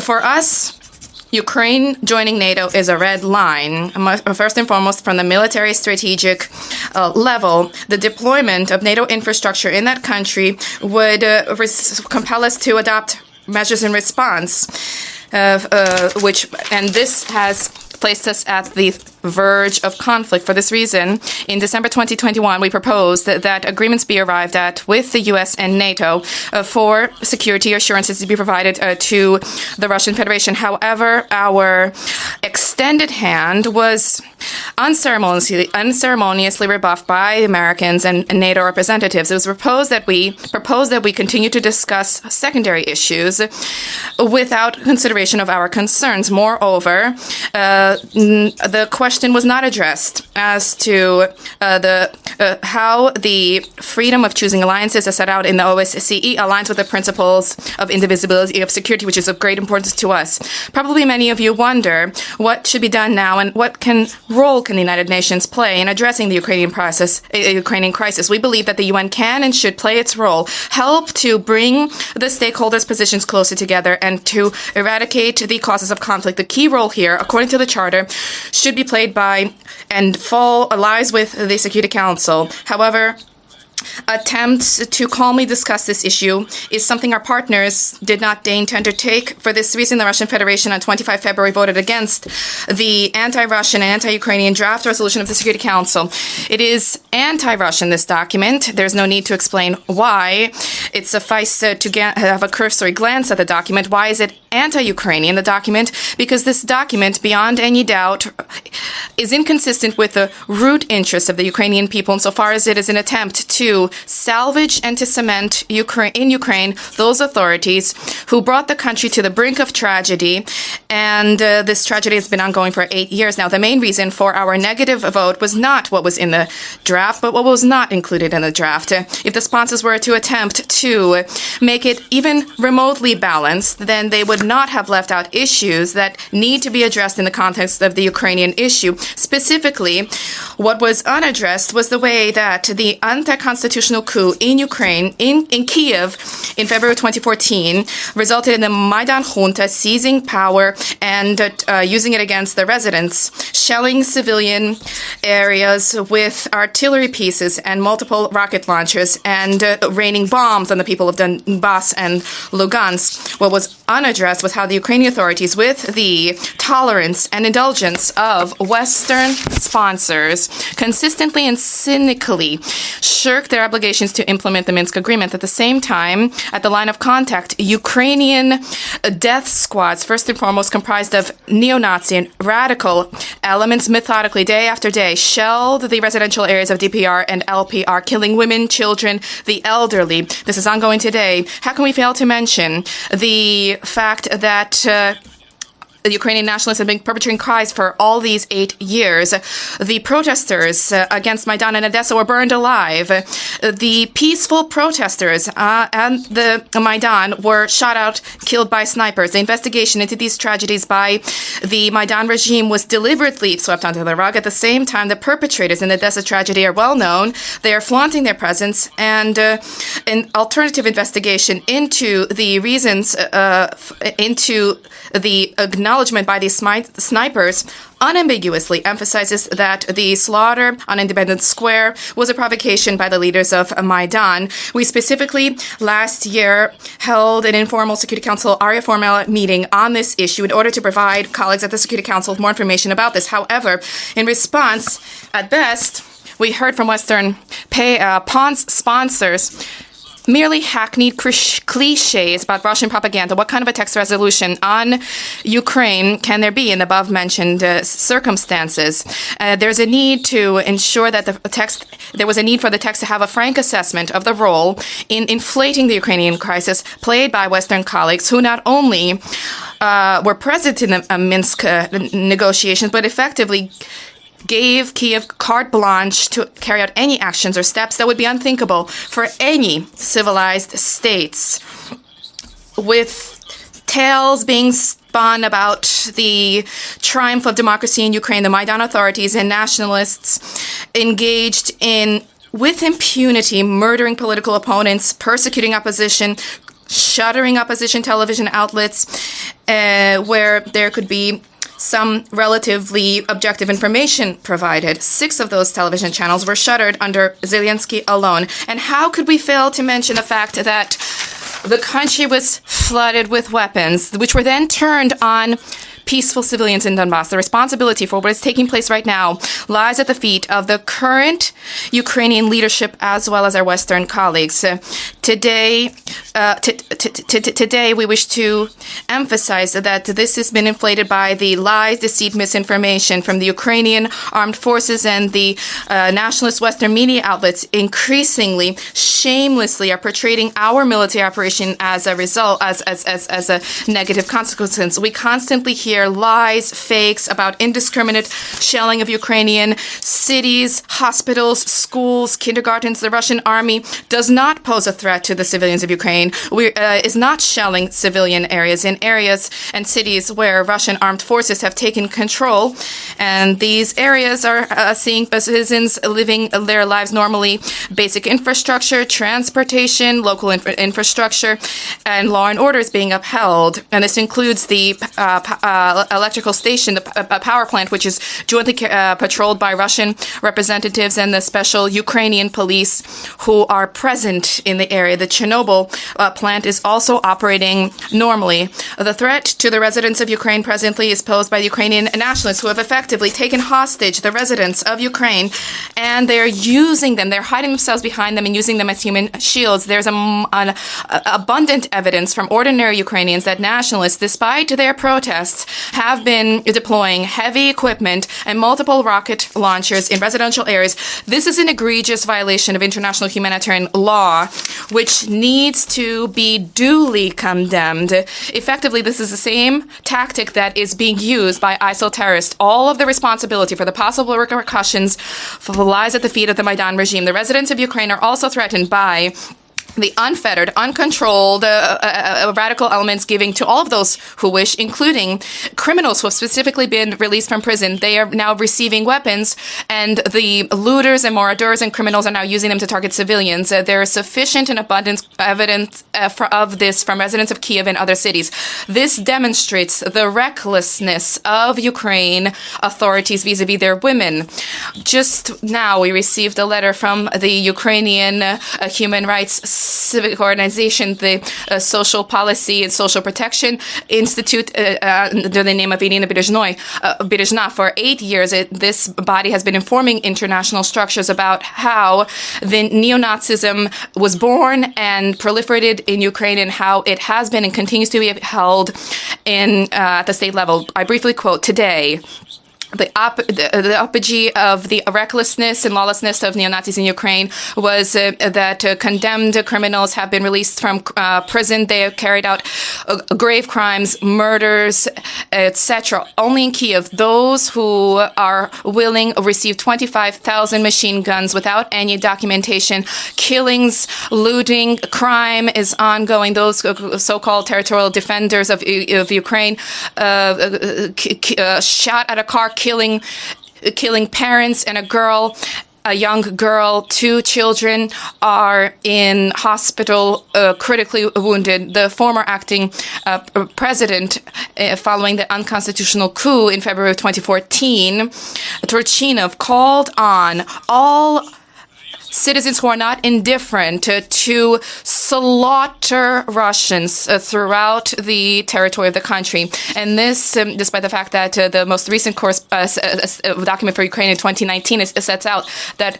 [SPEAKER 6] For us, Ukraine joining NATO is a red line. First and foremost, from the military strategic level, the deployment of NATO infrastructure in that country would compel us to adopt measures in response, and this has placed us at the verge of conflict. For this reason, in December 2021, we proposed that agreements be arrived at with the U.S. and NATO for security assurances to be provided to the Russian Federation. However, our extended hand was unceremoniously rebuffed by Americans and NATO representatives. It was proposed that we continue to discuss secondary issues without consideration of our concerns. Moreover, the question was not addressed as to how the freedom of choosing alliances as set out in the OSCE aligns with the principles of indivisibility of security, which is of great importance to us. Probably many of you wonder what should be done now and what role can the United Nations play in addressing the Ukrainian crisis. We believe that the UN can and should play its role, help to bring the stakeholders' positions closer together and to eradicate the causes of conflict. The key role here, according to the Charter, should be played by and lies with the Security Council. However, attempt to calmly discuss this issue is something our partners did not deign to undertake. For this reason, the Russian Federation on 25 February voted against the anti-Russian and anti-Ukrainian draft resolution of the Security Council. It is anti-Russian, this document. There's no need to explain why. It suffices to have a cursory glance at the document. Why is it anti-Ukrainian, the document? Because this document, beyond any doubt, is inconsistent with the root interests of the Ukrainian people insofar as it is an attempt to salvage and to cement in Ukraine those authorities who brought the country to the brink of tragedy. And this tragedy has been ongoing for 8 years now. The main reason for our negative vote was not what was in the draft, but what was not included in the draft. If the sponsors were to attempt to make it even remotely balanced, then they would not have left out issues that need to be addressed in the context of the Ukrainian issue. Specifically, what was unaddressed was the way that the anti-constitutional coup in Ukraine, in Kiev, in February 2014, resulted in the Maidan junta seizing power and using it against the residents, shelling civilian areas with artillery pieces and multiple rocket launchers, and raining bombs on the people of Donbass and Lugansk. What was unaddressed was how the Ukrainian authorities, with the tolerance and indulgence of Western sponsors, consistently and cynically shirked their obligations to implement the Minsk agreement. At the same time, at the line of contact, Ukrainian death squads, first and foremost comprised of neo-Nazi and radical elements, methodically, day after day, shelled the residential areas of DPR and LPR, killing women, children, the elderly. This is ongoing today. How can we fail to mention the fact that the Ukrainian nationalists have been perpetrating crimes for all these 8 years? The protesters against Maidan and Odessa were burned alive. The peaceful protesters and the Maidan were shot out, killed by snipers. The investigation into these tragedies by the Maidan regime was deliberately swept under the rug. At the same time, the perpetrators in the Odessa tragedy are well known. They are flaunting their presence, and an alternative investigation into the reasons, into the acknowledgement by these snipers unambiguously emphasizes that the slaughter on Independence Square was a provocation by the leaders of Maidan. We specifically last year held an informal Security Council Aria Formella meeting on this issue in order to provide colleagues at the Security Council with more information about this. However, in response, at best, we heard from Western pawn sponsors merely hackneyed cliches about Russian propaganda. What kind of a text resolution on Ukraine can there be in the above-mentioned circumstances? There's a need to ensure that there was a need for the text to have a frank assessment of the role in inflating the Ukrainian crisis played by Western colleagues who not only were present in the Minsk negotiations, but effectively gave Kiev carte blanche to carry out any actions or steps that would be unthinkable for any civilized states. With tales being spun about the triumph of democracy in Ukraine, the Maidan authorities and nationalists engaged in, with impunity, murdering political opponents, persecuting opposition, shuttering opposition television outlets, where there could be some relatively objective information provided. 6 of those television channels were shuttered under Zelensky alone. And how could we fail to mention the fact that the country was flooded with weapons, which were then turned on peaceful civilians in Donbass? The responsibility for what is taking place right now lies at the feet of the current Ukrainian leadership as well as our Western colleagues. Today, we wish to emphasize that this has been inflated by the lies, deceit, misinformation from the Ukrainian armed forces, and the nationalist Western media outlets increasingly, shamelessly are portraying our military operation as a result, as a negative consequence. We constantly hear lies, fakes about indiscriminate shelling of Ukrainian cities, hospitals, schools, kindergartens. The Russian army does not pose a threat to the civilians of Ukraine. Is not shelling civilian areas in areas and cities where Russian armed forces have taken control. And these areas are seeing citizens living their lives normally. Basic infrastructure, transportation, local infrastructure, and law and order is being upheld. And this includes the electrical station, a power plant, which is jointly patrolled by Russian representatives and the special Ukrainian police who are present in the area. The Chernobyl plant is also operating normally. The threat to the residents of Ukraine presently is posed by Ukrainian nationalists who have effectively taken hostage the residents of Ukraine, and they're using them. They're hiding themselves behind them and using them as human shields. There's an abundant evidence from ordinary Ukrainians that nationalists, despite their protests, have been deploying heavy equipment and multiple rocket launchers in residential areas. This is an egregious violation of international humanitarian law, which needs to be duly condemned. Effectively, this is the same tactic that is being used by ISIL terrorists. All of the responsibility for the possible repercussions lies at the feet of the Maidan regime. The residents of Ukraine are also threatened by the unfettered, uncontrolled radical elements giving to all of those who wish, including criminals who have specifically been released from prison. They are now receiving weapons, and the looters and marauders and criminals are now using them to target civilians. There is sufficient and abundant evidence of this from residents of Kiev and other cities. This demonstrates the recklessness of Ukraine authorities vis-a-vis their women. Just now, we received a letter from the Ukrainian human rights civic organization, the Social Policy and Social Protection Institute, under the name of Irina Berezhna. For 8 years, this body has been informing international structures about how the neo-Nazism was born and proliferated in Ukraine, and how it has been and continues to be held at the state level. I briefly quote today. The apogee of the recklessness and lawlessness of neo-Nazis in Ukraine was that condemned criminals have been released from prison. They have carried out grave crimes, murders, etc. Only in Kiev, those who are willing receive 25,000 machine guns without any documentation. Killings, looting, crime is ongoing. Those so-called territorial defenders of Ukraine shot at a car, killing parents and a young girl. 2 children are in hospital, critically wounded. The former acting president, following the unconstitutional coup in February of 2014, Turchinov, called on all citizens who are not indifferent to slaughter Russians throughout the territory of the country. And this, despite the fact that the most recent document for Ukraine in 2019 sets out that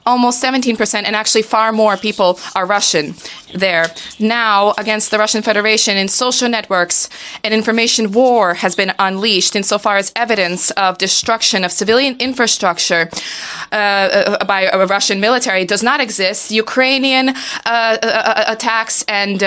[SPEAKER 6] almost 17%, and actually far more people are Russian there. Now, against the Russian Federation in social networks, an information war has been unleashed insofar as evidence of destruction of civilian infrastructure by a Russian military does not exist. Ukrainian attacks and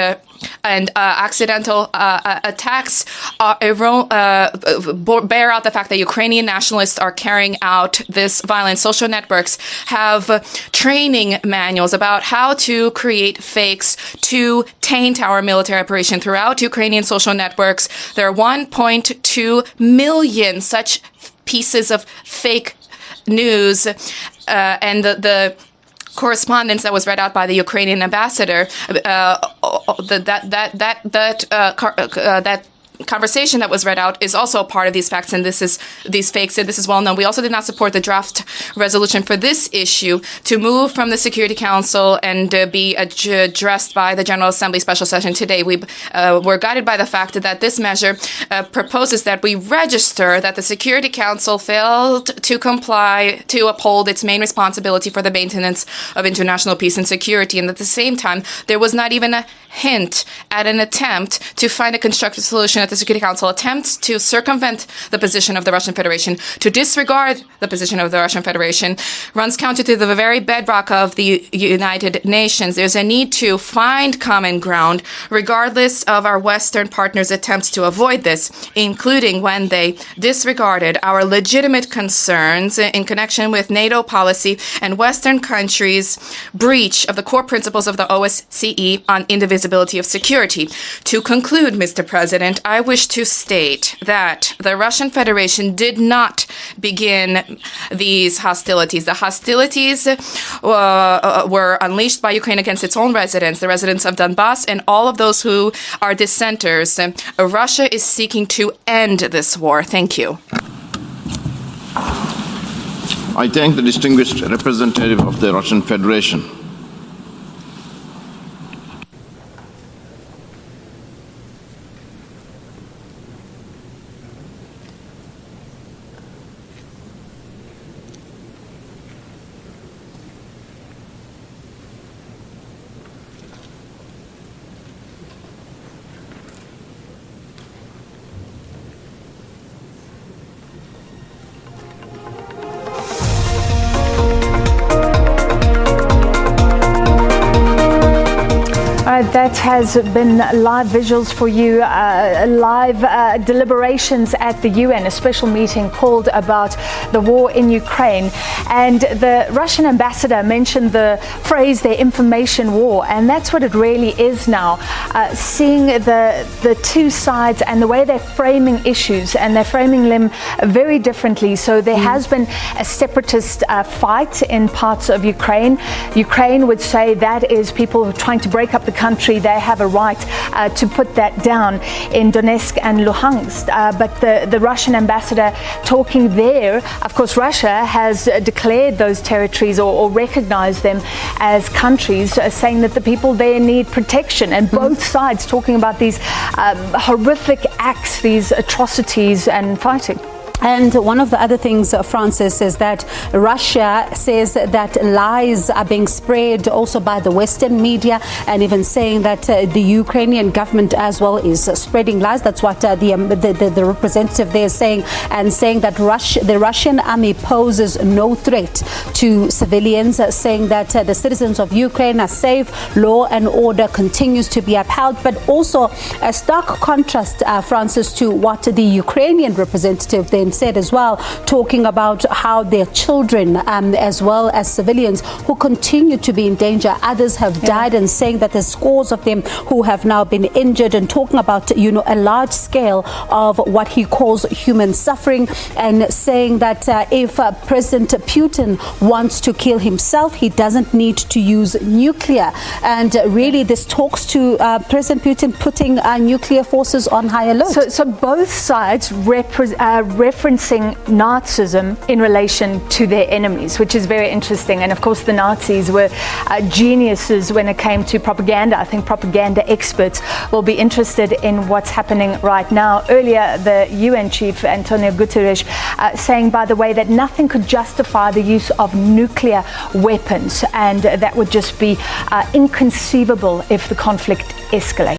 [SPEAKER 6] accidental attacks bear out the fact that Ukrainian nationalists are carrying out this violence. Social networks have training manuals about how to create fakes to taint our military operation. Throughout Ukrainian social networks, there are 1.2 million such pieces of fake news, and the correspondence that was read out by the Ukrainian ambassador, that conversation that was read out is also a part of these facts, and these fakes, and this is well known. We also did not support the draft resolution for this issue to move from the Security Council and be addressed by the General Assembly special session today. We were guided by the fact that this measure proposes that we register that the Security Council failed to uphold its main responsibility for the maintenance of international peace and security, and at the same time, there was not even a hint at an attempt to find a constructive solution at the Security Council. Attempts to circumvent the position of the Russian Federation, to disregard the position of the Russian Federation, runs counter to the very bedrock of the United Nations. There's a need to find common ground, regardless of our Western partners' attempts to avoid this, including when they disregarded our legitimate concerns in connection with NATO policy and Western countries' breach of the core principles of the OSCE on indivisibility of security. To conclude, Mr. President, I I wish to state that the Russian Federation did not begin these hostilities. The hostilities were unleashed by Ukraine against its own residents, the residents of Donbass, and all of those who are dissenters. Russia is seeking to end this war. Thank you.
[SPEAKER 2] I thank the distinguished representative of the Russian Federation.
[SPEAKER 7] That has been live visuals for you, live deliberations at the UN, a special meeting called about the war in Ukraine. And the Russian ambassador mentioned the phrase, their information war, and that's what it really is now. Seeing the two sides and the way they're framing issues, and they're framing them very differently. So there has been a separatist fight in parts of Ukraine. Ukraine would say that is people trying to break up the country. They have a right to put that down in Donetsk and Luhansk. But the Russian ambassador talking there, of course, Russia has declared those territories or recognized them as countries, saying that the people there need protection. And both sides talking about these horrific acts, these atrocities and fighting.
[SPEAKER 1] And one of the other things, Francis, is that Russia says that lies are being spread also by the Western media, and even saying that the Ukrainian government as well is spreading lies. That's what the representative there is saying, and saying that the Russian army poses no threat to civilians, saying that the citizens of Ukraine are safe, law and order continues to be upheld. But also a stark contrast, Francis, to what the Ukrainian representative then said as well, talking about how their children as well as civilians who continue to be in danger, others have died, and saying that there's scores of them who have now been injured, and talking about a large scale of what he calls human suffering, and saying that if President Putin wants to kill himself, he doesn't need to use nuclear. And really this talks to President Putin putting nuclear forces on high alert.
[SPEAKER 7] So both sides referencing Nazism in relation to their enemies, which is very interesting. And of course the Nazis were geniuses when it came to propaganda. I think propaganda experts will be interested in what's happening right now. Earlier, the UN chief, Antonio Guterres, saying, by the way, that nothing could justify the use of nuclear weapons, and that would just be inconceivable if the conflict escalates.